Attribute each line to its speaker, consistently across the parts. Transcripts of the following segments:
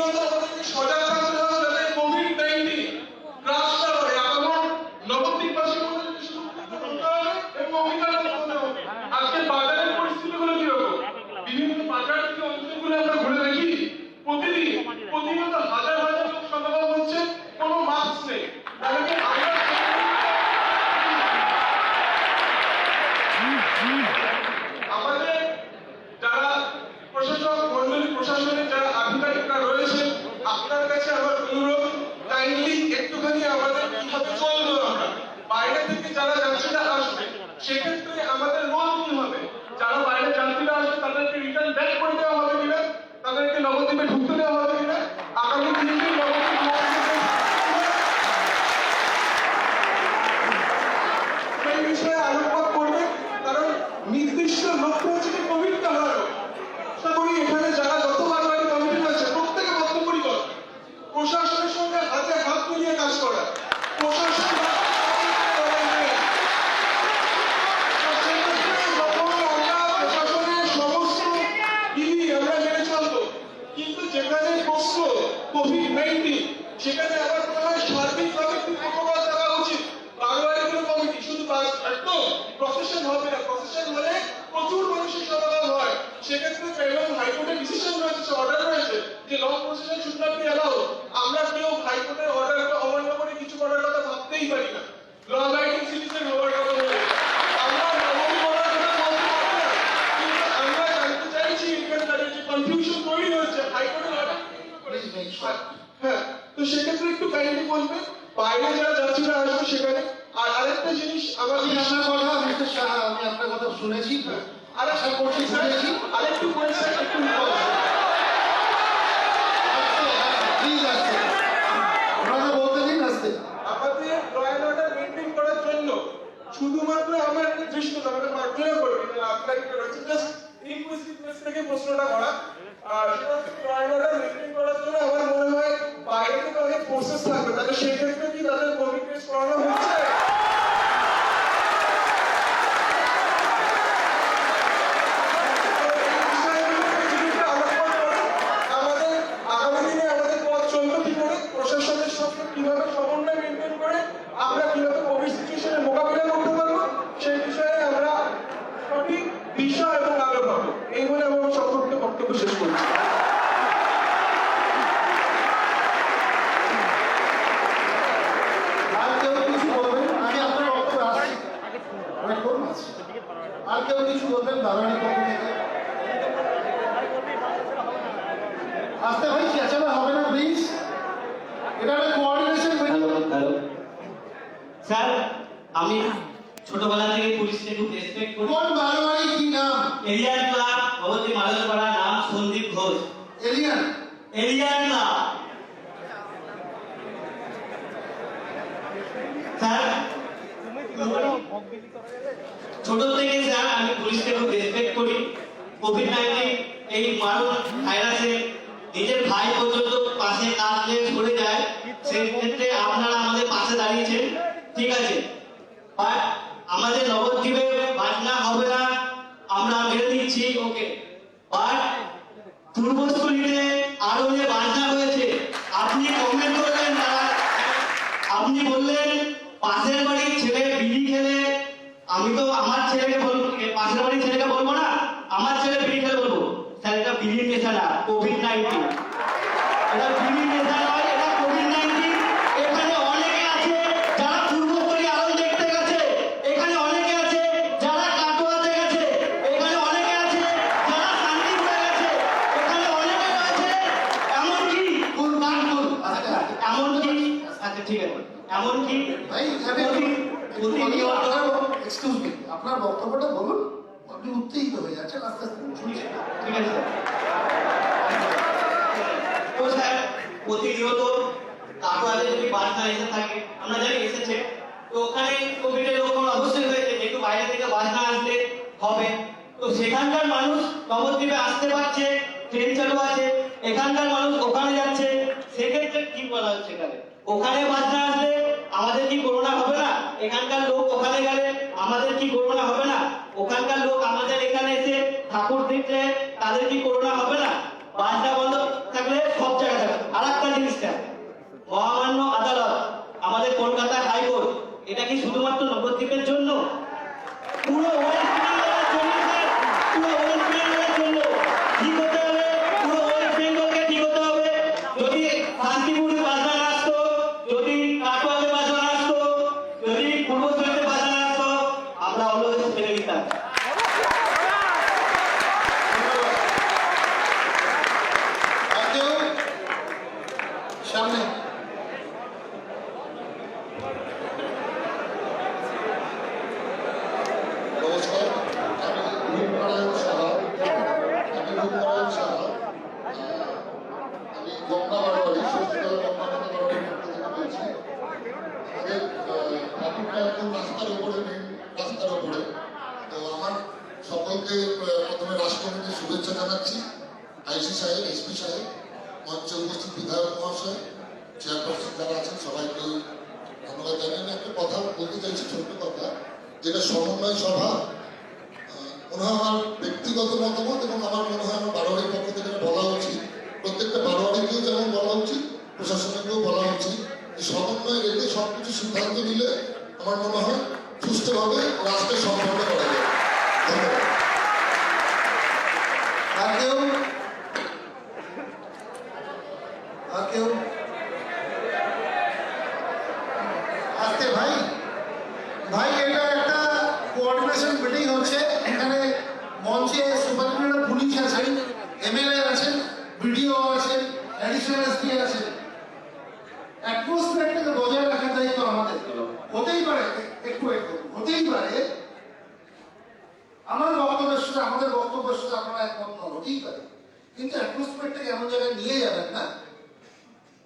Speaker 1: প্রথমত আমাদেরকে সজাগ থাকতে হবে যাতে কোভিড-19 গ্রাস না করে। আগামী নবদ্বীপবাসীর মধ্যে সুরক্ষিত থাকতে হবে এবং অঙ্গীকার করতে হবে। আজকে বাজারের পরিস্থিতিগুলো কিরকম? বিভিন্ন বাজার থেকে অঞ্চলগুলো আমরা ঘুরে দেখি, প্রতিদিন হাজার হাজার লোক সমাগম হচ্ছে, কোনো মাস্ক নেই। তাহলে আমাদের যারা প্রশাসক মন্ডলী, প্রশাসনের যারা আধিকারিকরা রয়েছে, আপনার কাছে আমার অনুরোধ, কাইন্ডলি একটুখানি আমাদের কিভাবে চলবো, আমরা বাইরে থেকে যারা যাত্রীরা আসবে সেক্ষেত্রে আমাদের রোল কি হবে? যারা বাইরে যাত্রীরা আসবে তাদেরকে রিটার্ন ব্যাক করে দেওয়া হবে কিনা, তাদেরকে নবদ্বীপে ঢুকতে দেওয়া হবে কিনা, আগামী দিনে নবদ্বীপ সেই বিষয়ে আলোকপাত করবে। কারণ নির্দিষ্ট লক্ষ্য হচ্ছে যে কোভিডটা হারানো। আশা করি এখানে যারা যত বারবারই কমিটি আছে প্রত্যেকে বদ্ধপরিকর, প্রশাসনের সঙ্গে হাতে হাত মিলিয়ে কাজ করা। প্রশাসন যেখানে প্রশ্ন কোভিড-19 সেখানে আমার মনে হয় সার্বিকভাবে একটি প্রোটোকল দেওয়া উচিত। বারবারগুলো কমিটি শুধু একদম প্রসেশন হবে না, প্রসেশন হলে প্রচুর মানুষের সমাগম হয়। সেক্ষেত্রে এবং হাইকোর্টের ডিসিশন রয়েছে, অর্ডার রয়েছে যে long procession should not be allowed. আমরা কেউ হাইকোর্টের অর্ডারকে অমান্য করে কিছু করার কথা ভাবতেই পারি না। ল গাইডিং সিটিজেন হওয়ার কথা বলে আমরা নবম করার কথা বলতে পারি না, কিন্তু আমরা জানতে চাইছি এখানে দাঁড়িয়ে যে কনফিউশন তৈরি হচ্ছে হাইকোর্টের অর্ডার। হ্যাঁ, তো সেক্ষেত্রে একটু কাইন্ডলি বলবেন বাইরে যারা যাত্রীরা আসবে সেখানে। আর আরেকটা জিনিস আমাদের
Speaker 2: আপনার কথা মিস্টার শাহ, আমি আপনার কথা শুনেছি,
Speaker 1: আর আশা করছি শুনেছি আরেকটু বলছে একটু
Speaker 2: প্লিজ আসতে আপনারা বলতে দিন আসতে।
Speaker 1: আমাদের ল অ্যান্ড অর্ডার মেইনটেইন করার জন্য শুধুমাত্র আমার একটা দৃশ্য আমাদের মার্জনা করবে আপনার একটা রয়েছে জাস্ট ইনকুইজিটিভনেস থেকে প্রশ্নটা করা। আর সেটা ল অ্যান্ড অর্ডার মেইনটেইন করার জন্য আমার মনে হয় বাইরে থেকে অনেক ফোর্সেস থাকবে, তাহলে সেক্ষেত্রে কি তাদের কোভিড টেস্ট করানো হচ্ছে? আমাদের আগামী দিনে আমাদের পথ চলবে কি করে, প্রশাসনের সঙ্গে কিভাবে সমন্বয় মেনটেন করে আমরা কিভাবে কোভিড সিচুয়েশনে মোকাবিলা করতে পারবো সেই বিষয়ে আমরা সঠিক দিশা এবং আলো পাবো। এই বলে আমার সংক্ষিপ্ত বক্তব্য শেষ করছি।
Speaker 2: আর কেউ কিছু বলবেন? আমি আপনার বক্তব্য আসছি, অনেক করুন আছে। আর কেউ কিছু বলবেন দাঁড়ানোর পক্ষ থেকে? আসতে ভাই, চেঁচালে হবে না প্লিজ, এটা একটা কোঅর্ডিনেশন মিটিং।
Speaker 3: হ্যালো স্যার, আমি ছোটবেলা থেকে পুলিশকে খুব রেসপেক্ট করি।
Speaker 2: কোন বারোয়ারি, কি নাম?
Speaker 3: এলিয়ান ক্লাব, ভগবতী মালদপাড়া, নাম Sandip Ghosh.
Speaker 2: Alien?
Speaker 3: Alien club sir, ছোট থেকে স্যার আমি পুলিশকে খুব রেসপেক্ট করি। কোভিড-19 এই মারণ ভাইরাসে নিজের ভাই পর্যন্ত পাশে কাটলে সরে যায়, সেই ক্ষেত্রে আপনারা আমাদের পাশে দাঁড়িয়েছেন, ঠিক আছে। বাট আমাদের নবদ্বীপে বাজনা হবে না, আমরা মেনে নিচ্ছি, ওকে। বাট পূর্বস্থলীতে আরো যে বাজনা হয়েছে আপনি কমেন্ট করলেন, আপনি বললেন পাশের বাড়ির ছেলে বিড়ি খেলে, আমি তো আমার ছেলেকে বলবো, পাশের বাড়ির ছেলেকে বলবো না, আমার ছেলে বিড়ি খেলে বলবো। স্যার এটা বিড়ির নেশা না, কোভিড-19। এটা বিড়ির নেশা নয়, এটা কোভিড-19। এখানে অনেকে আছে যারা পূর্বস্থলী আরো দেখতে গেছে, এখানে অনেকে আছে যারা কাটোয়াতে গেছে, এখানে অনেকে আছে যারা শান্তিপুরে গেছে, এখানে অনেকে আছে এমনকি কানপুর, এমনকি আচ্ছা ঠিক আছে, এমনকি
Speaker 2: ভাই এক্সকিউজ মি, আপনার বক্তব্যটা বলুন। আপনি উত্তেজিত হয়ে যাচ্ছেন, আস্তে আস্তে শুনছি।
Speaker 3: ঠিক আছে তো স্যার, প্রতিনিয়ত কাটোয়াতে যদি বাসটা এসে থাকে, আমরা জানি এসেছে, তো ওখানে কোভিডের লক্ষণ অবশ্যই হয়েছে, যেহেতু বাইরে থেকে বাস না আসলে হবে, তো সেখানকার মানুষ নবদ্বীপে আসতে পারছে, ট্রেন চালু আছে, এখানকার মানুষ ওখানে যাচ্ছে, সেক্ষেত্রে কি বলা হচ্ছে এখানে? ওখানে বাস না আসলে আমাদের কি করোনা হবে না? এখানকার লোক ওখানে গেলে আমাদের কি করোনা হবে না? ওখানকার লোক আমাদের এখানে এসে ঠাকুর দেখলে তাদের কি করোনা হবে না? বাসটা বন্ধ থাকলে সব জায়গায়
Speaker 2: গঙ্গা বারোয়ারি ষষ্ঠতলা গঙ্গা মাতা বারোয়ারি পক্ষ থেকে বলছি। আমাদের ঠাকুরটা একদম রাস্তার উপরে নেই, রাস্তার উপরে। তো আমার সকলকে প্রথমে রাষ্ট্রপতির শুভেচ্ছা জানাচ্ছি, আইসি সাহেব, এসপি সাহেব, মঞ্চে উপস্থিত বিধায়ক মহাশয়, চেয়ারপারসন যারা আছেন সবাইকে ধন্যবাদ জানিয়ে আমি একটা কথা বলতে চাইছি, ছোট্ট কথা, যেটা সমন্বয় সভা। মনে হয় আমার ব্যক্তিগত মতামত এবং আমার মনে হয় আমার বারোয়ারির পক্ষ থেকে বলা উচিত, প্রত্যেকটা বারোয়ারিকেও যেমন বলা উচিত, প্রশাসনকেও বলা উচিত, যে সমন্বয় রেখে সবকিছু সিদ্ধান্ত নিলে আমার মনে হয় সুস্থভাবে রাস্তা সম্পন্ন করা যায়। ধন্যবাদ। আর কেউ আসতে ভাই ভাই এটা একটা কোঅর্ডিনেশন মিটিং হচ্ছে। এখানে মঞ্চে সুপারিনটেন্ডেন্ট পুলিশ আছেন, এমএলএ আছেন, বিডিও আছেন, অ্যাডিশনাল এসপি আছেন। অ্যাটমসফিয়ারটাকে বজায় রাখার দায়িত্ব আমাদের। হতেই পারে একটু হতেই পারে আমার বক্তব্যের সাথে আমাদের বক্তব্যের সাথে আপনারা একমত নন, হতেই পারে, কিন্তু অ্যাটমসফিয়ারটাকে এমন জায়গায় নিয়ে যাবেন না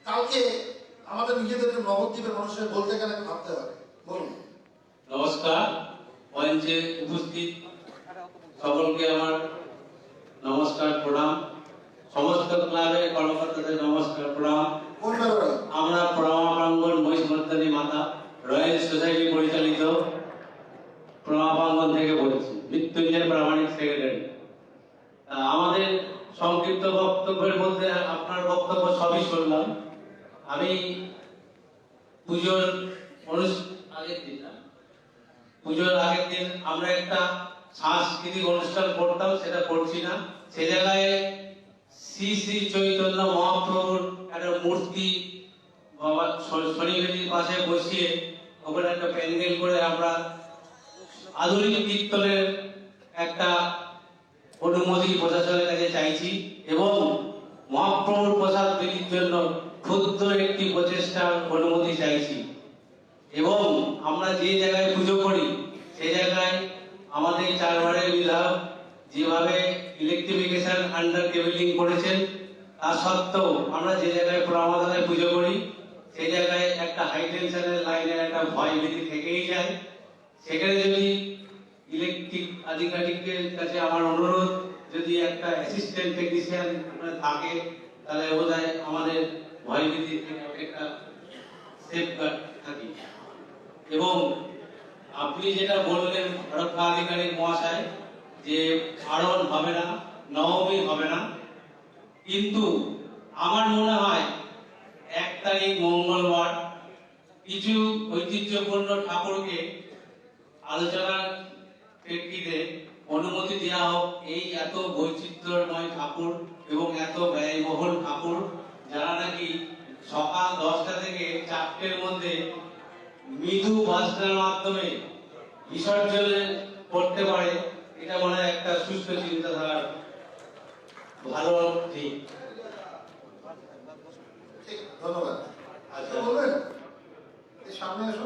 Speaker 2: কালকে আমাদের নিজেদেরকে নবদ্বীপের মানুষের বলতে গেলে ভাবতে হবে। বলুন।
Speaker 4: নমস্কার, মঞ্চে উপস্থিত সকলকে আমার নমস্কার, প্রণাম। সমস্ত ক্লাবের কর্মকর্তাদের নমস্কার, প্রণাম।
Speaker 2: কোন ব্যাপারে?
Speaker 4: আমরা প্রণাম প্রাঙ্গণ মহিষমর্দানী মাতা রয়্যাল সোসাইটি পরিচালিত প্রণাম প্রাঙ্গণ থেকে বলছি, মৃত্যুঞ্জয় প্রামাণিক সেক্রেটারি। আমাদের সংক্ষিপ্ত বক্তব্যের মধ্যে আপনার বক্তব্য সবই শুনলাম। আমি পুজোর আগের দিন আমরা একটা সাংস্কৃতিক অনুষ্ঠান করতাম, সেটা করছি না। সে জায়গায় শ্রী শ্রী চৈতন্য মহাপ্রভুর একটা মূর্তি বাবা শনিবেদির পাশে বসিয়ে ওখানে একটা প্যান্ডেল করে আমরা আধুনিক কীর্তনের একটা অনুমতি প্রশাসনের কাছে চাইছি এবং মহাপ্রভুর প্রসাদ বিলির জন্য ক্ষুদ্র একটি প্রচেষ্টার অনুমতি চাইছি। এবং আমরা যে জায়গায় পুজো করি সেই জায়গায় আমাদের চারবারের বিধায়ক যেভাবে ইলেকট্রিফিকেশন আন্ডার কেবলিং করেছেন, তা সত্ত্বেও আমরা যে জায়গায় প্রমাদানায় পুজো করি সেই জায়গায় একটা হাই টেনশনের লাইনের একটা ভয় ভীতি থেকেই যায়। সেখানে যদি ইলেকট্রিক আধিকারিকের কাছে আমার অনুরোধ, যদি একটা অ্যাসিস্ট্যান্ট টেকনিশিয়ান থাকে তাহলে বোধহয় আমাদের ভয় ভীতি থেকে একটা সেফগার্ড থাকি। এবং আপনি যেটা বললেন রক্ষা আধিকারিক মহাশয়, যে আড়ন হবে না, নবমী হবে না, কিন্তু আমার মনে হয় 1 তারিখ মঙ্গলবার কিছু ঐতিহ্যপূর্ণ ঠাকুরকে আলোচনার প্রেক্ষিতে অনুমতি দেওয়া হোক। এই এত বৈচিত্র্যময় ঠাকুর এবং এত ব্যয়বহুল ঠাকুর, যারা নাকি সকাল 10টা থেকে 4টের মধ্যে মৃদু বাজনার মাধ্যমে বিসর্জনে করতে পারে, এটা মনে হয় একটা সুস্থ চিন্তাধারার ভালো দিক।
Speaker 2: ধন্যবাদ। আচ্ছা বলবেন, সামনে আসো।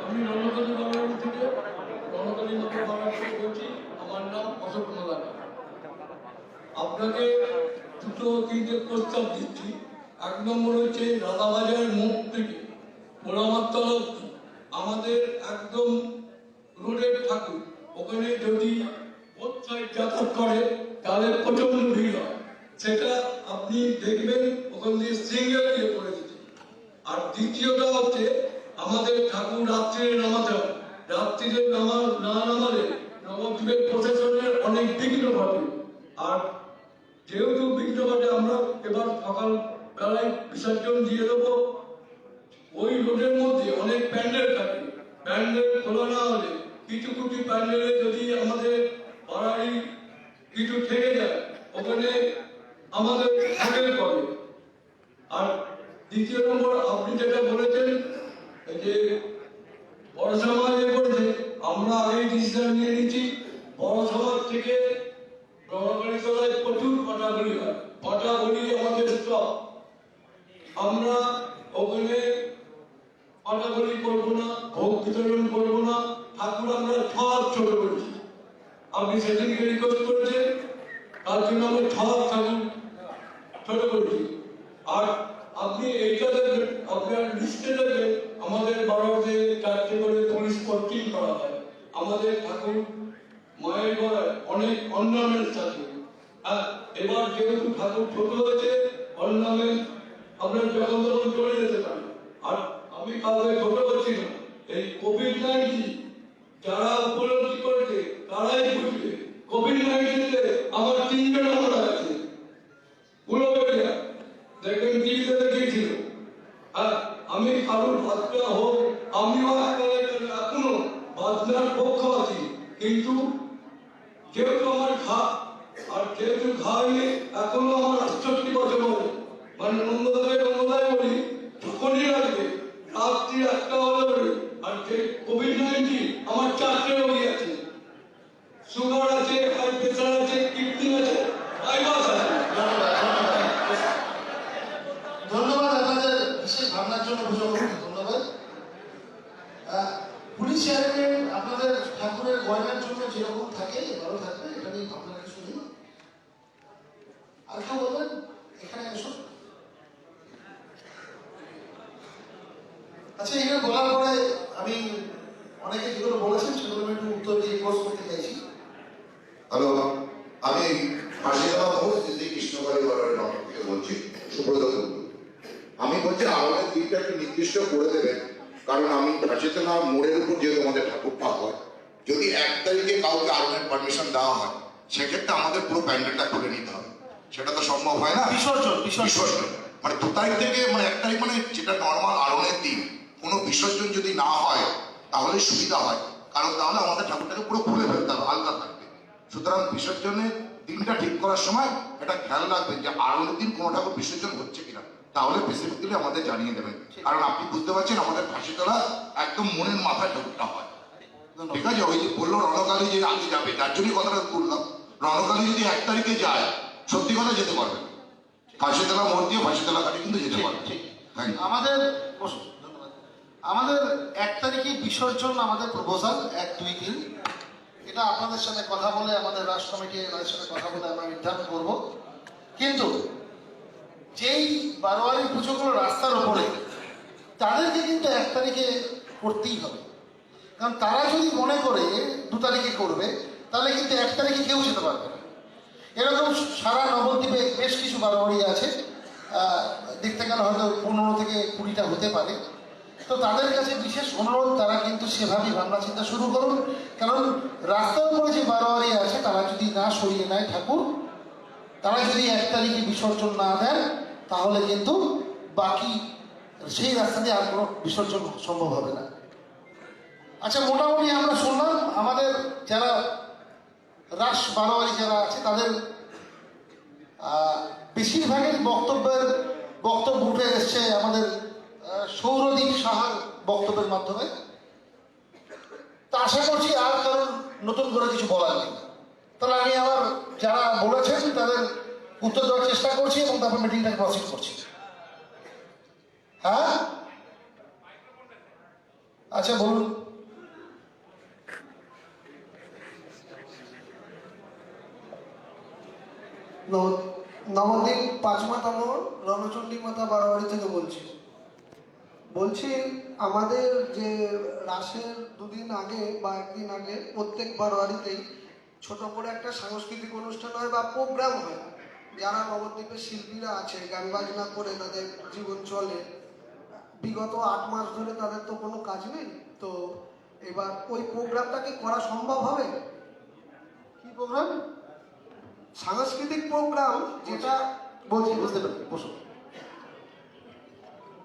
Speaker 5: আমি রণকালী বাংলাদেশ থেকে রণকালী নগর বাংলাদেশ থেকে বলছি। আমার নাম অশোক মালাকা। আপনাকে 2-3টে প্রস্তাব দিচ্ছি। 1 নম্বর হচ্ছে রাধাবাজার মুখ থেকে পোড়ামাতলা আমাদের একদম রোডের ঠাকুর, ওখানে যদি বোথ সাইড যাতায়াত করে তাহলে প্রচন্ড ভিড় হয়। সেটা আপনি দেখবেন ওখান দিয়ে সিঙ্গেল দিয়ে করে দিতে। আর দ্বিতীয়টা হচ্ছে আমাদের ঠাকুর রাত্রিরে নামাতে হবে। রাত্রিরে না নামালে নবদ্বীপের প্রশাসনের অনেক বিঘ্ন ঘটে। আর যেহেতু বিঘ্ন ঘটে, আমরা এবার সকাল বেলায় বিসর্জন দিয়ে দেবো। ওই রোডের মধ্যে অনেক প্যান্ডেল থাকে, প্যান্ডেল খোলা না হলে কিছু কিছু প্যান্ডেলে যদি আমাদের পাড়ারই কিছু থেকে যায়, ওখানে আমাদের হোটেল করে। আর দ্বিতীয় নম্বর, আপনি যেটা বলেছেন যে বড় সমাজ করেছে, আমরা আগেই ডিসিশন নিয়ে নিচ্ছি। বড় সমাজ থেকে রণকালী তলায় প্রচুর পাটাগুলি হয়। পাটাগুলি আমাদের আমরা ওখানে পাটাগলি করবো না, ভোগ বিতরণ করবো না, ঠাকুর আমরা সব ছোট করেছি। আপনি সেদিনকে রিকোয়েস্ট করেছেন, তার জন্য আমরা সব ঠাকুর ছোট করেছি। আর আপনি এইটা দেখবেন, আপনার লিস্টে দেখবেন আমাদের বারোতে 4টে করে পুলিশ পট্টিং করা হয়। আমাদের ঠাকুর মায়ের গলায় অনেক অর্নামেন্ট থাকে। আর এবার যেহেতু ঠাকুর ছোট হয়েছে, অর্নামেন্ট আপনার যখন তখন চলে যেতে পারে। আর আমি কাউকে ছোট করছি না, এই কোভিড-19 যারা উপলব্ধি করেছে তারাই বুঝবে। কোভিড-19-তে আমার 3জন মারা গেছে, উলবেড়িয়া দেখবেন টিভিতে দেখিয়েছিল। আর আমি কারোর বাচ্চা হোক, আমিও এখনো বাচ্চার পক্ষ আছি, কিন্তু যেহেতু আমার ঘা আর যেহেতু ঘা নিয়ে এখনো আমার 68 বছর বয়স, মানে নন্দদায় বলি যখনই লাগবে রাত্রি 1টা হলে বলি। আর যে কোভিড-19 আমার 4টে রোগী আছে, সুগার আছে, হাই প্রেসার আছে, কিডনি আছে, আইবাস আছে।
Speaker 6: ধন্যবাদ আপনাদের বিশেষ ভাবনার জন্য, ধন্যবাদ। পুলিশ চেয়ারম্যান আপনাদের ঠাকুরের গয়নার জন্য যেরকম থাকে এবারও থাকবে, এটা নিয়ে আপনাকে শুনি। আর কেউ বলবেন? এখানে এসো। আচ্ছা, এখানে বলার পরে আমি অনেকে যেগুলো বলেছেন সেগুলো আমি একটু উত্তর দিয়ে কোর্স করতে চাইছি।
Speaker 2: হ্যালো, আমি ফাঁসিতলা ঘোষ দিদি কৃষ্ণকালী বাড়ির নগর থেকে বলছি, সুব্রত কুণ্ডু। আমি বলছি আমাদের দিকটা একটু নির্দিষ্ট করে দেবেন, কারণ আমি ফাঁসিতলা মোড়ের উপর যেহেতু আমাদের ঠাকুরটা হয়, যদি 1 তারিখে কাউকে আর্মের পারমিশন দেওয়া হয়, সেক্ষেত্রে আমাদের পুরো প্যান্ডেলটা খুলে নিতে হবে। সেটা তো সম্ভব হয় না। বিসর্জন মানে 2 তারিখ থেকে, মানে 1 তারিখ মানে যেটা নর্মাল আরনের দিন, কোনো বিসর্জন যদি না হয় তাহলে সুবিধা হয়, কারণ তাহলে আমাদের ঠাকুরটাকে পুরো খুলে ফেলতে হবে, আলগা থাকবে। সুতরাং বিসর্জনের দিনটা ঠিক করার সময় এটা খেয়াল রাখবেন যে আরনের দিন কোনো ঠাকুর বিসর্জন হচ্ছে কিনা, তাহলে স্পেসিফিক্যালি আমাদের জানিয়ে দেবেন। কারণ আপনি বুঝতে পারছেন আমাদের ফাঁসিতলা একদম মনের মাথায় ঠাকুরটা হয়, ঠিক আছে? ওই যে বললো রণকালী যে আগে যাবে, তার জন্যই কথাটা তুললাম। রণকালী যদি 1 তারিখে যায়, সত্যি কথা যেতে পারবে, ফাঁসিতলা মোড় দিয়ে ফাঁসিতলা ঘাটে কিন্তু যেতে পারবে।
Speaker 6: আমাদের আমাদের 1 তারিখে বিসর্জন, আমাদের প্রপোজাল 1, 2, 3। এটা আপনাদের সাথে কথা বলে, আমাদের রাষ্ট্র কমিটি এর সাথে কথা বলে আমরা নির্ধারণ করব। কিন্তু যেই বারোয়ারি পুজোগুলো রাস্তার ওপরে, তাদেরকে কিন্তু 1 তারিখে করতেই হবে। কারণ তারা যদি মনে করে 2 তারিখে করবে, তাহলে কিন্তু 1 তারিখে কেউ যেতে পারবে না। এরকম সারা নবদ্বীপে বেশ কিছু বারোয়ারি আছে, দেখতে গেলে হয়তো 15 থেকে 20টা হতে পারে। তো তাদের কাছে বিশেষ অনুরোধ, তারা কিন্তু সেভাবেই ভাবনা চিন্তা শুরু করুন। কারণ রাস্তার উপরে যে বারোয়ারি আছে তারা যদি না সরিয়ে নেয় ঠাকুর, তারা যদি 1 তারিখে বিসর্জন না দেন, তাহলে কিন্তু বাকি সেই রাস্তা দিয়ে আর কোনো বিসর্জন সম্ভব হবে না। আচ্ছা, মোটামুটি আমরা শুনলাম আমাদের যারা রাস বারোয়ারি যারা আছে তাদের বেশিরভাগের বক্তব্য উঠে এসছে আমাদের সৌরদীপ সাহার বক্তব্যের মাধ্যমে। তা আশা করছি আর কারণ নতুন করে কিছু বলার নেই। তাহলে আমি আবার যারা বলেছেন তাদের উত্তর দেওয়ার চেষ্টা করছি এবং তারপর মিটিংটাকে প্রসিড করছি। হ্যাঁ, আচ্ছা বলুন।
Speaker 7: নবদ্বীপ 5 মাথা মোড় রণচণ্ডী মাতা বারোয়ারি থেকে বলছি আমাদের যে রাসের 2 দিন আগে বা 1 দিন আগে প্রত্যেক বারোয়ারিতেই ছোট করে একটা সাংস্কৃতিক অনুষ্ঠান হয় বা প্রোগ্রাম হয়। যারা নবদ্বীপের শিল্পীরা আছে, গান বাজনা করে তাদের জীবন চলে। বিগত 8 মাস ধরে তাদের তো কোনো কাজ নেই, তো এবার ওই প্রোগ্রামটাকে করা সম্ভব হবে?
Speaker 6: কি প্রোগ্রাম?
Speaker 7: সাংস্কৃতিক প্রোগ্রাম যেটা
Speaker 6: বলছি, বুঝতে পারি, বসুন।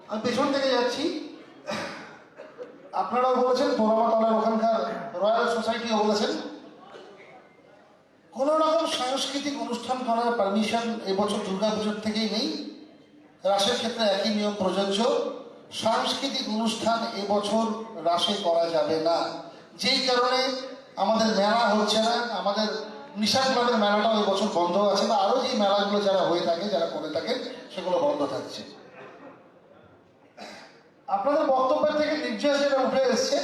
Speaker 6: আমি পেছন থেকে যাচ্ছি। আপনারাও বলেছেন, পোড়ামাতলার ওখানকার রয়্যাল সোসাইটিও বলেছেন, কোনো রকম সাংস্কৃতিক অনুষ্ঠান করার পারমিশন এবছর দুর্গাপুজোর থেকেই নেই। রাসের ক্ষেত্রে একই নিয়ম প্রযোজ্য। সাংস্কৃতিক অনুষ্ঠান এবছর রাসে করা যাবে না, যেই কারণে আমাদের মেলা হচ্ছে না। আমাদের নিশা ক্লাবের মেলাটাও এবছর বন্ধ আছে, বা আরও যে মেলাগুলো যারা হয়ে থাকে, যারা করে থাকে, সেগুলো বন্ধ থাকছে। পিকচার যেটা উঠে এসছে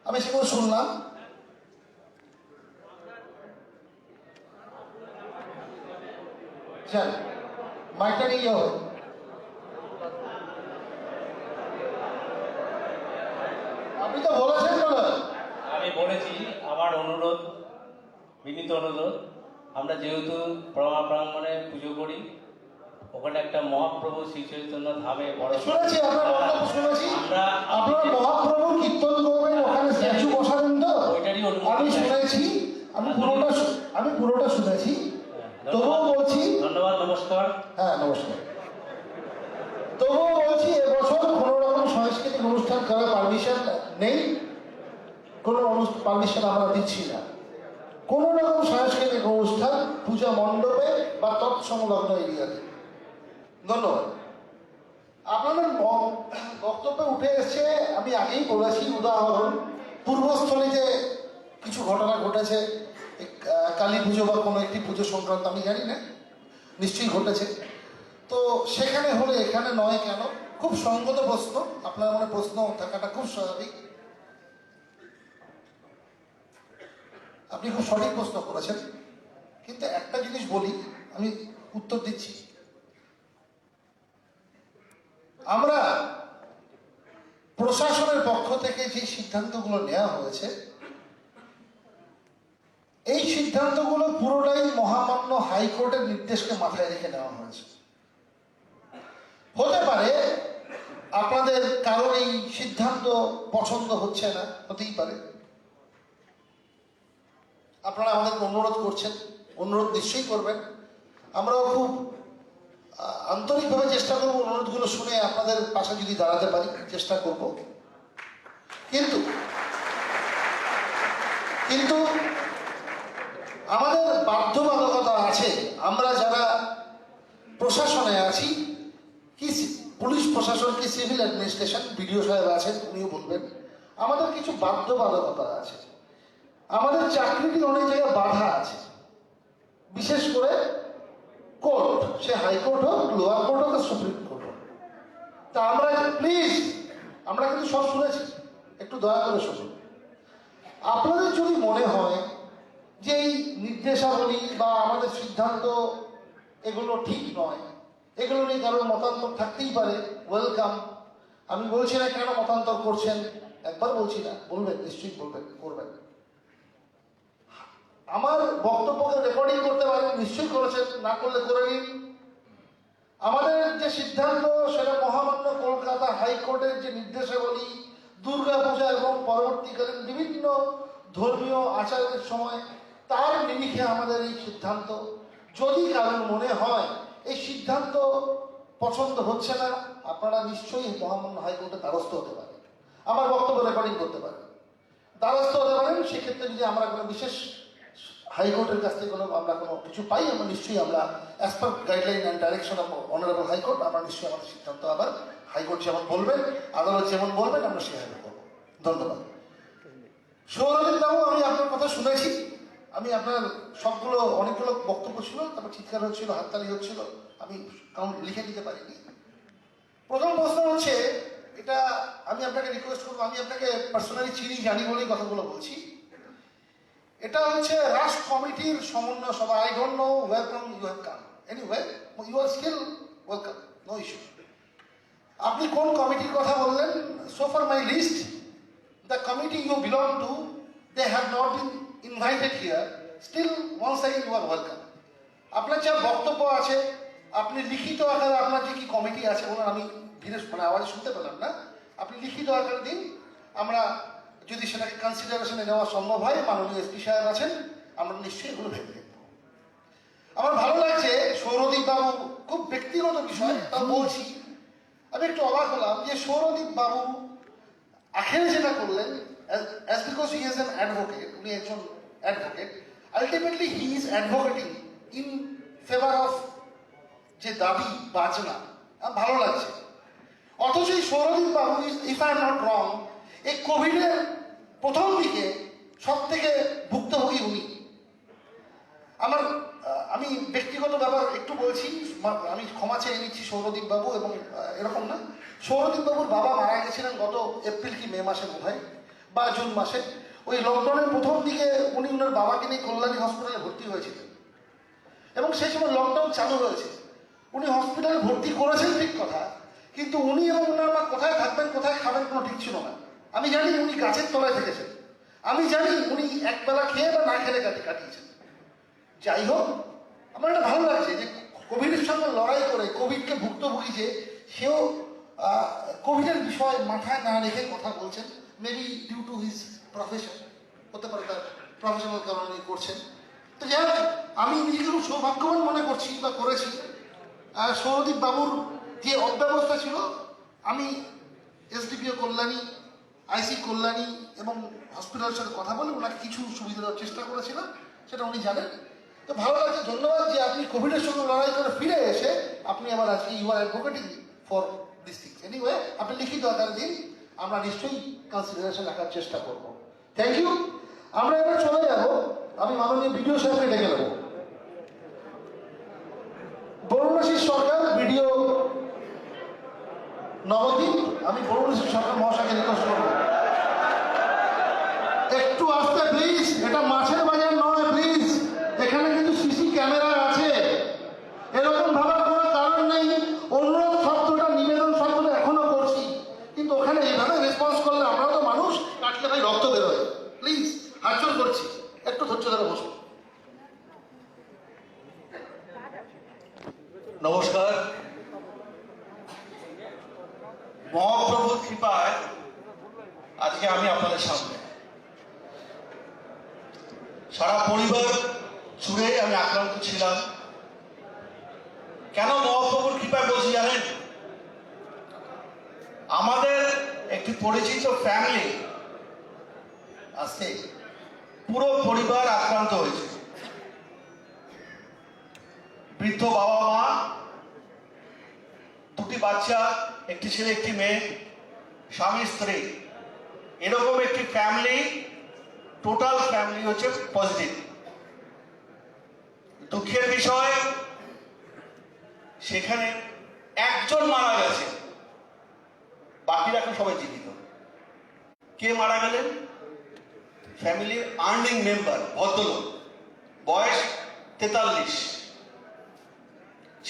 Speaker 6: আমি সেগুলো শুনলাম। চল মাইকটা নিয়ে যাও। আপনি তো বলেছেন বলো।
Speaker 4: আমি বলেছি আমার অনুরোধ, বিনীত অনুরোধ, আমরা যেহেতু প্রাঙ্গণে পুজো করি, ওখানে একটা মহাপ্রভু শ্রী চৈতন্য ধামে বড়
Speaker 6: শুনেছি আপনার বক্তব্য শুনেছি।
Speaker 4: আমরা
Speaker 6: আপনার মহাপ্রভু কীর্তন করবেন, ওখানে স্ট্যাচু বসাবেন তো?
Speaker 4: ওইটারই অনুমতি
Speaker 6: আমি শুনেছি, আমি পুরোটা শুনেছি। তবুও বলছি,
Speaker 4: ধন্যবাদ, নমস্কার।
Speaker 6: হ্যাঁ নমস্কার। তবুও বলছি এবছর কোনো রকম সাংস্কৃতিক অনুষ্ঠান করার পারমিশন নেই, কোনো পারমিশন আমরা দিচ্ছি না। কোনো রকম সাংস্কৃতিক অনুষ্ঠান পূজা মণ্ডপে বা তৎসংলগ্ন এরিয়াতে। ধন্যবাদ। আপনাদের বক্তব্যে উঠে এসছে, আমি আগেই বলেছি, উদাহরণ পূর্বস্থলীতে কিছু ঘটনা ঘটেছে, কালী পুজো বা কোনো একটি পুজো সংক্রান্ত, আমি জানি না, নিশ্চয়ই ঘটেছে। তো সেখানে হলে এখানে নয় কেন? খুব সঙ্গত প্রশ্ন, আপনার মনে প্রশ্ন থাকাটা খুব স্বাভাবিক। আপনি খুব সঠিক প্রশ্ন করেছেন, কিন্তু একটা জিনিস বলি, আমি উত্তর দিচ্ছি। আমরা প্রশাসনের পক্ষ থেকে যে সিদ্ধান্তগুলো নেওয়া হয়েছে, এই সিদ্ধান্তগুলো পুরোটাই মহামান্য হাইকোর্টের নির্দেশকে মাথায় রেখে নেওয়া হয়েছে। হতে পারে আপনাদের কারোর এই সিদ্ধান্ত পছন্দ হচ্ছে না, হতেই পারে। আপনারা আমাদেরকে অনুরোধ করছেন, অনুরোধ নিশ্চয়ই করবেন। আমরাও খুব আন্তরিকভাবে চেষ্টা করবো অনুরোধগুলো শুনে আপনাদের পাশে যদি দাঁড়াতে পারি চেষ্টা করব। কিন্তু কিন্তু আমাদের বাধ্যবাধকতা আছে, আমরা যারা প্রশাসনে আছি, কি পুলিশ প্রশাসন কি সিভিল অ্যাডমিনিস্ট্রেশন, বিডিও সাহেব আছেন, উনিও বলবেন, আমাদের কিছু বাধ্যবাধকতা আছে। আমাদের চাকরিটি অনেক জায়গায় বাধা আছে, বিশেষ করে কোর্ট, সে হাইকোর্ট হোক, লোয়ার কোর্ট হোক, সুপ্রিম কোর্ট হোক। তা আমরা প্লিজ, আমরা কিন্তু সব শুনেছি, একটু দয়া করে শুনুন। আপনাদের যদি মনে হয় যে এই নির্দেশাবলী বা আমাদের সিদ্ধান্ত এগুলো ঠিক নয়, এগুলো নিয়ে কারোর মতান্তর থাকতেই পারে, ওয়েলকাম। আমি বলছি না কেন মতান্তর করছেন, একবার বলছি না, বলবেন, নিশ্চয়ই বলবেন, করবেন। আমার বক্তব্যকে রেকর্ডিং করতে পারেন, নিশ্চয়ই করেছেন, না করলে করে নিন। আমাদের যে সিদ্ধান্ত সেটা মহামান্য কলকাতা হাইকোর্টের যে নির্দেশাবলী, দুর্গা পূজা এবং পরবর্তীকালীন বিভিন্ন ধর্মীয় আচারের সময় তার নিরিখে আমাদের এই সিদ্ধান্ত। যদি কারোর মনে হয় এই সিদ্ধান্ত পছন্দ হচ্ছে না, আপনারা নিশ্চয়ই মহামান্য হাইকোর্টের দ্বারস্থ হতে পারেন, আমার বক্তব্য রেকর্ডিং করতে পারেন, দ্বারস্থ হতে পারেন। সেক্ষেত্রে যদি আমরা কোনো বিশেষ হাইকোর্টের কাছ থেকে আমরা কোনো কিছু পাই, আমরা নিশ্চয়ই আমরা as per guideline and direction of honourable high court, আমরা নিশ্চয়ই আমাদের সিদ্ধান্ত আবার হাইকোর্ট যেমন বলবেন, আদালত যেমন বলবেন, আমরা সেভাবে করবো। ধন্যবাদ। সৌরদীপ বাবু, আমি আপনার কথা শুনেছি, আমি আপনার সবগুলো, অনেকগুলো বক্তব্য ছিল, তারপর চিৎকার হচ্ছিল, হাততালি হচ্ছিল, আমি কাউন্ট লিখে দিতে পারিনি। প্রথম প্রশ্ন হচ্ছে, এটা আমি আপনাকে রিকোয়েস্ট করবো, আমি আপনাকে পার্সোনালি চিনি, জানি বলেই কথাগুলো বলছি। এটা হচ্ছে রাষ্ট্র কমিটির সমন্বয় সভা। I don't know where from you have come, anyway you are still welcome, no issue. আপনি কোন কমিটির কথা বললেন? So for my list, the committee you belong to, they have not been invited here. Still, once again, you are welcome. আপনার যা বক্তব্য আছে, আপনি লিখিত আকারে আপনার যে কি কমিটি আছে, ওনার আমি ধীরে মানে আওয়াজ শুনতে পেলাম না, আপনি লিখিত আকারে দিন। আমরা যদি সেটাকে কনসিডারেশনে নেওয়া সম্ভব হয়, মাননীয় এসপি সাহেব আছেন, আমরা নিশ্চয়ই এগুলো ভেবে দেখব। আমার ভালো লাগছে সৌরদীপ বাবু, খুব ব্যক্তিগত বিষয় তাও বলছি, আমি একটু অবাক হলাম যে সৌরদীপ বাবু আখেরে যেটা করলেন, as because he is an advocate, উনি একজন advocate, ultimately he is advocating in favour of যে দাবি বাজনা, আমার ভালো লাগছে। অথচ এই সৌরদীপ বাবু, if I am not wrong, এই কোভিডের প্রথম দিকে সব থেকে ভুক্তভোগী উনি। আমার আমি ব্যক্তিগত ব্যাপার একটু বলছি, আমি ক্ষমা চেয়ে নিচ্ছি সৌরদীপ বাবু, এবং এরকম না, সৌরদীপ বাবুর বাবা মারা গেছিলেন গত এপ্রিল কি মে মাসে বোধহয়, বা জুন মাসে। ওই লকডাউনের প্রথম দিকে উনি ওনার বাবাকে নিয়ে কল্যাণী হসপিটালে ভর্তি হয়েছিলেন, এবং সেই সময় লকডাউন চালু হয়েছে। উনি হসপিটালে ভর্তি করেছেন ঠিক কথা, কিন্তু উনি এবং ওনার মা কোথায় থাকবেন কোথায় খাবেন কোনো ঠিক ছিল না। আমি জানি উনি গাছের তলায় থেকেছেন, আমি জানি উনি একবেলা খেয়ে বা না খেলে কাটিয়েছেন। যাই হোক, আমার এটা ভালো লাগছে যে কোভিডের সঙ্গে লড়াই করে কোভিডকে ভুক্তভোগী যে সেও কোভিডের বিষয় মাথায় না রেখে কথা বলছেন। Maybe due to his profession, হতে পারে তার প্রফেশনাল কারণে করছেন। তো যাই হোক, আমি নিজেকে খুব সৌভাগ্যবান মনে করছি বা করেছি। সৌরদীপ বাবুর যে অব্যবস্থা ছিল, আমি এসডিপিও কল্যাণী, আইসি কল্যাণী এবং হসপিটালের সাথে কথা বলে ওনাকে কিছু সুবিধা দেওয়ার চেষ্টা করেছিলাম, সেটা উনি জানেন। তো ভালো লাগছে, ধন্যবাদ যে আপনি কোভিডের সঙ্গে লড়াই করে ফিরে এসে আপনি আবার আজকে you are advocating for this things. Anyway, আপনি লিখিত আকারে দিন, আমরা নিশ্চয়ই কনসিডারেশন রাখার চেষ্টা করব। Thank you. আমরা এবার চলে যাব, আমি মাননীয় বিডিও সাহেবকে ডেকে নেব। বরুণাশিস সরকার, বিডিও নবদ্বীপ, আমি বরুণাশিস সরকার মহাশয়কে রিকোয়েস্ট করব একটু আসতে প্লিজ। এটা মাছের বাজার নয় প্লিজ, এখানে কিন্তু সিসি ক্যামেরা আছে, এরকম ভাবার কোনো কারণ নেই। অনুরোধ শব্দটা, নিবেদন শব্দটা এখনো করছি, কিন্তু ওখানে এইভাবে রেসপন্স করলে আমরা তো মানুষ, কাটলে ভাই রক্ত বেরোয়। প্লিজ হাত জোর করছি, একটু ধৈর্য ধরে বসুন।
Speaker 8: নমস্কার। মহাপ্রভুর কৃপায় আজকে আমি আপনাদের সামনে, সারা পরিবার জুড়ে আমি আক্রান্ত ছিলাম। কেন মহাপ্রভুর কৃপায় বলছি জানেন? আমাদের একটি পরিচিত ফ্যামিলি আছে, পুরো পরিবার আক্রান্ত হয়েছে। বৃদ্ধ বাবা মা, দুটি বাচ্চা, একটি ছেলে একটি মেয়ে, স্বামী স্ত্রী, এরকম একটি ফ্যামিলি, টোটাল ফ্যামিলি হচ্ছে পজিটিভ। দুঃখের বিষয়, সেখানে একজন মারা গেছে, বাকিরা এখন সবাই জীবিত। কে মারা গেলেন? ফ্যামিলির আর্নিং মেম্বার, ভদ্রলোক, বয়স 43।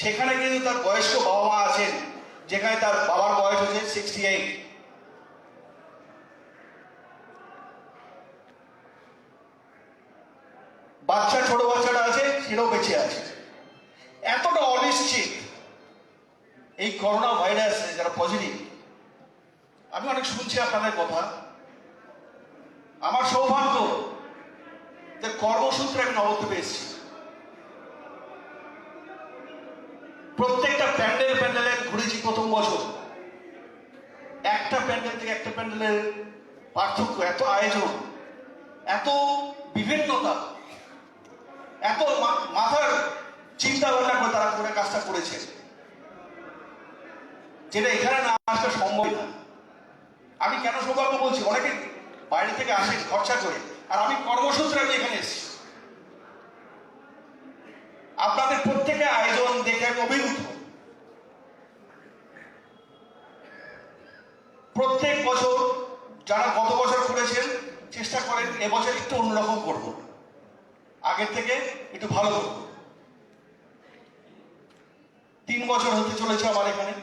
Speaker 8: সেখানে কিন্তু তার বয়স্ক বাবা মা আছেন, যেখানে তার বাবার বয়স হচ্ছে 68। বাচ্চা, ছোট বাচ্চাটা আছে, সেটাও বেঁচে আছে। এতটা অনিশ্চিত এই করোনা ভাইরাসে যারা পজিটিভ। আমি অনেক শুনছি আপনাদের কথা। আমার সৌভাগ্য যে কর্মসূত্রে আমি নবদ্বীপে এসেছি। প্রত্যেকটা প্যান্ডেলে ঘুরেছি প্রথম বছর। একটা প্যান্ডেল থেকে একটা প্যান্ডেলের পার্থক্য, এত আয়োজন, এত বিভিন্নতা, এত মাথার চিন্তা ভাবনা করে তারা করে কাজটা করেছে, যেটা এখানে না আসলে সম্ভব না। আমি কেন সৌভাগ্য বলছি? অনেকে বাইরে থেকে আসে খরচা করে, আর আমি কর্মসূত্রে আমি এখানে এসেছি। আপনাদের প্রত্যেকের আয়োজন দেখে আমি অভিভূত। প্রত্যেক বছর যারা গত বছর করেছেন চেষ্টা করেন এবছর একটু অন্যরকম করব, আগের থেকে একটু ভালো করব। 3 বছর হতে চলেছে আমার এখানে।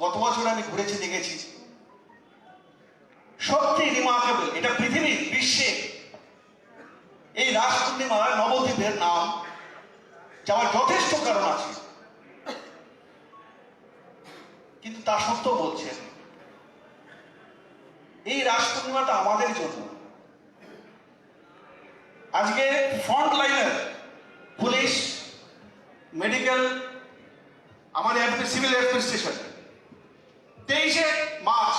Speaker 8: গত বছর আমি ঘুরেছি, দেখেছি, সত্যি রিমার্কেবল। এটা পৃথিবীর, বিশ্বে এই রাস পূর্ণিমা নবদ্বীপের নাম যাওয়ার যথেষ্ট কারণ আছে, কিন্তু তা সত্ত্বেও বলছেন এই রাস পূর্ণিমাটা আমাদের জন্য। আজকে ফ্রন্ট লাইনার পুলিশ, মেডিকেল, আমাদের সিভিল অ্যাডমিনিস্ট্রেশন 23শে মার্চ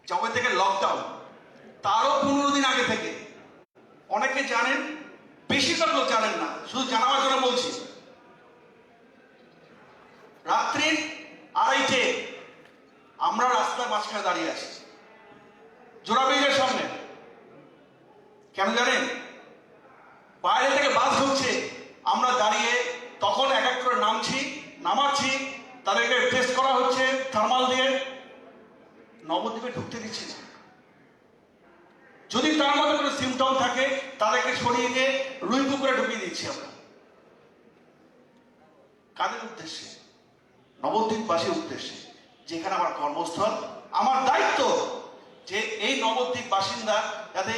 Speaker 8: যবে থেকে লকডাউন, তারও 15 দিন আগে থেকে, অনেকে জানেন, বেশিরভাগ লোক জানেন না, শুধু জানাবার জন্য বলছি। রাত্রি 2:30 আমরা রাস্তার মাঝখানে দাঁড়িয়ে আছি, জোড়াবেড়ির সামনে। কেন জানেন? বাইরে থেকে বাস ঢুকছে, আমরা দাঁড়িয়ে তখন এক এক করে নামাচ্ছি, তাদেরকে টেস্ট করা হচ্ছে থার্মাল দিয়ে, নবদ্বীপে ঢুকতে দিচ্ছি না। যদি তার মধ্যে কোনো সিমটম থাকে তাদেরকে সরিয়ে দিয়ে রুইপুকুরে ঢুকিয়ে দিচ্ছি আমরা। কাদের উদ্দেশ্যে? নবদ্বীপবাসীর উদ্দেশ্যে, যেখানে আমার কর্মস্থল। আমার দায়িত্ব যে এই নবদ্বীপ বাসিন্দা যাতে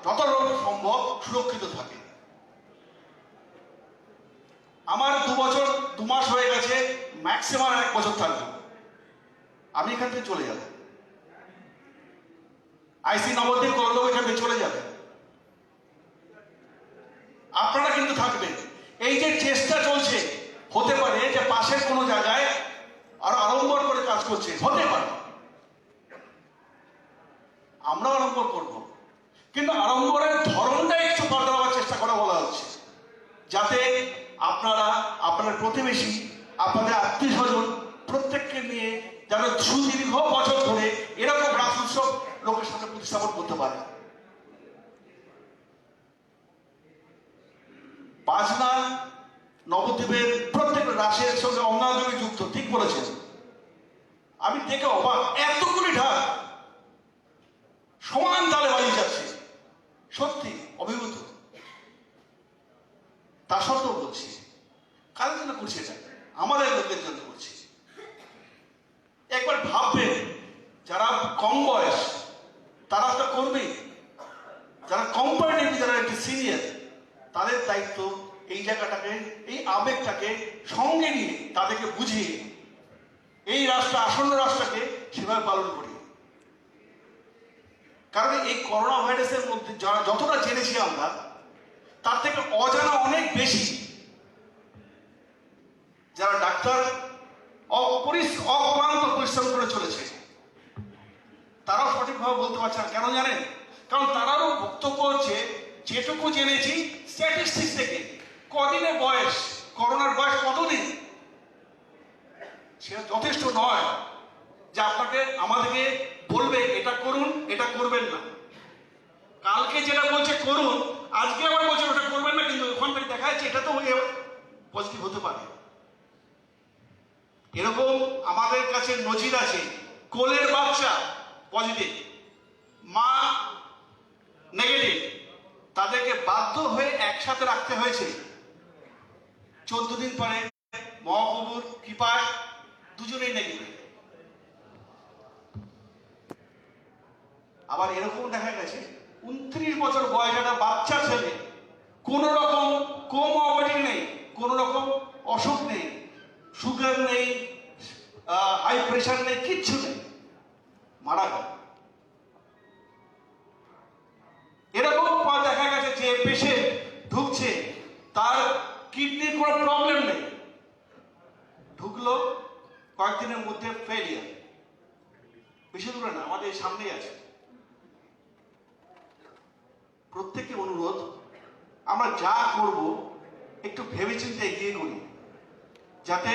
Speaker 8: যত রকম সম্ভব সুরক্ষিত থাকে। আমার 2 বছর 2 মাস হয়ে গেছে, ম্যাক্সিমাম 1 বছর থাকবো, আমি এখান থেকে চলে যাব। আইসি নবদ্বীপ করলেও এখান থেকে চলে যাবে, আপনারা কিন্তু থাকবেন। এই যে চেষ্টা চলছে, হতে পারে যে পাশের কোনো জায়গায় আরো আড়ম্বর করে কাজ করছে, হতে পারে, আমরা আড়ম্বর করব, কিন্তু আড়ম্বরের ধরনটা একটু পাল্টাবার চেষ্টা করা বলা হচ্ছে, যাতে আপনারা, আপনার প্রতিবেশী, আপনাদের আত্মীয় স্বজন প্রত্যেককে নিয়ে যেন সুদীর্ঘ বছর ধরে এরকম রাস উৎসব লোকের সাথে প্রতিস্থাপন করতে পারে। বাজনা নবদ্বীপের প্রত্যেক রাসের সঙ্গে অঙ্গাঙ্গি যুক্ত, ঠিক বলেছেন। আমি দেখে অবাক, এতগুলি ঢাক সমান তালে বাজিয়ে যাচ্ছে, সত্যি অভিভূত। তা সত্ত্বেও বলছি, কাদের জন্য করছি এটা? আমাদের লোকের জন্য করছি। একবার ভাববেন, যারা কম বয়স তারা তো করবেই, যারা কম্পারেটিভলি যারা একটু সিনিয়র, তাদের দায়িত্ব এই জায়গাটাকে, এই আবেগটাকে সঙ্গে নিয়ে তাদেরকে বুঝিয়ে এই রাষ্ট্র, আসন্ন রাষ্ট্রকে সেভাবে পালন করি। কারণ এই করোনা ভাইরাসের মধ্যে যতটা জেনেছি আমরা, তার থেকে অজানা অনেক বেশি। যারা ডাক্তার অক্লান্ত পরিশ্রম করে চলেছে, তারাও সঠিকভাবে বলতে পারছে না। কেন জানেন? কারণ তারাও বক্তব্য হচ্ছে, যেটুকু জেনেছি স্ট্যাটিস্টিক্স থেকে, কদিনে বয়স, করোনার বয়স কতদিন, সেটা যথেষ্ট নয় যে আপনাকে আমাদেরকে বলবে এটা করুন, এটা করবেন না। কালকে যেটা বলছে করুন, আজকে আবার বলছে ওটা করবেন না, কিন্তু ওখান থেকে দেখা যাচ্ছে এটা তো পজিটিভ হতে পারে। এরকম আমাদের কাছে নজির আছে, কোলের বাচ্চা পজিটিভ, মা নেগেটিভ, তাদেরকে বাধ্য হয়ে একসাথে রাখতে হয়েছে। 14 দিন পরে মহাপ্রভুর কৃপায় দুজনেই নেগেটিভ। আবার এরকম দেখা গেছে 29 বছর বয়স একটা বাচ্চা ছেলে, কোন রকম কোমরবিডিটি নেই, কোন রকম অসুখ নেই, সুগার নেই, হাই প্রেশার নেই, কিচ্ছু নেই, মারা গেল। এরকম দেখা গেছে যে পেশেন্ট ঢুকছে, তার কিডনির কোনো প্রবলেম নেই, ঢুকলো, কয়েকদিনের মধ্যে ফেলিয়ার। বেশি দূরে না, আমাদের সামনেই আছে। প্রত্যেককে অনুরোধ, আমরা যা করব একটু ভেবেচিন্তে এগিয়ে করি, যাতে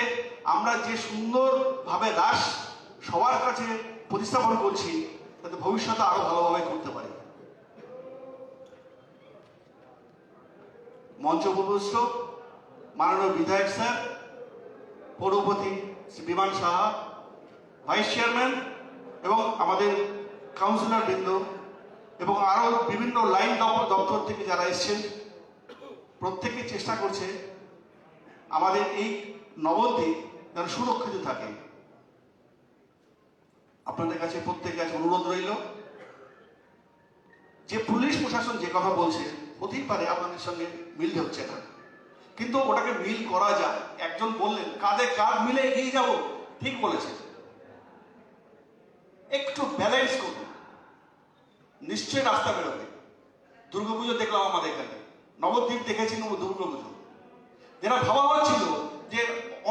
Speaker 8: আমরা যে সুন্দরভাবে রাস সবার কাছে প্রতিস্থাপন করছি, যাতে ভবিষ্যতে আরো ভালোভাবে করতে পারি। মঞ্চ উপবিষ্ট মাননীয় বিধায়ক স্যার, পৌরপতি শ্রী বিমান সাহা, ভাইস চেয়ারম্যান এবং আমাদের কাউন্সিলর বৃন্দ এবং আরো বিভিন্ন লাইন দপ্তর থেকে যারা এসছেন, প্রত্যেকে চেষ্টা করছে আমাদের এই নবদ্বীপ যেন সুরক্ষিত থাকে। আপনাদের কাছে প্রত্যেকের কাছে অনুরোধ রইল, যে পুলিশ প্রশাসন যে কথা বলছে, হতেই পারে আপনাদের সঙ্গে মিল হচ্ছে না, কিন্তু ওটাকে মিল করা যায়। একজন বললেন কাঁধে কাঁধ মিলে এগিয়ে যাব, ঠিক বলেছে, একটু ব্যালেন্স করুন, নিশ্চয়ই রাস্তা বেরোবে। দুর্গাপুজো দেখলাম আমাদের এখানে, নবদ্বীপ দেখেছি দুর্গাপুজো, যেটা ভাবা হচ্ছিল যে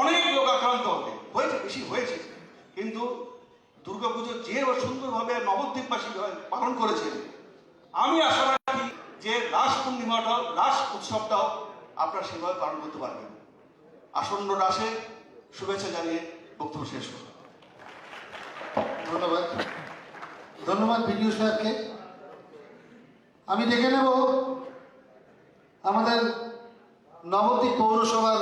Speaker 8: অনেক লোক আক্রান্ত হবে, হয়েছে, বেশি হয়েছে, কিন্তু দুর্গাপুজো যে সুন্দরভাবে নবদ্বীপবাসী পালন করেছে, আমি আশা রাখি যে রাস পূর্ণিমাটাও, রাস উৎসবটাও আপনারা সেভাবে পালন করতে পারবেন। আসন্ন রাসে শুভেচ্ছা জানিয়ে বক্তব্য শেষ করব।
Speaker 6: ধন্যবাদ, ধন্যবাদ বিডিও সাহেবকে। আমি দেখে নেব আমাদের নবদ্বীপ পৌরসভার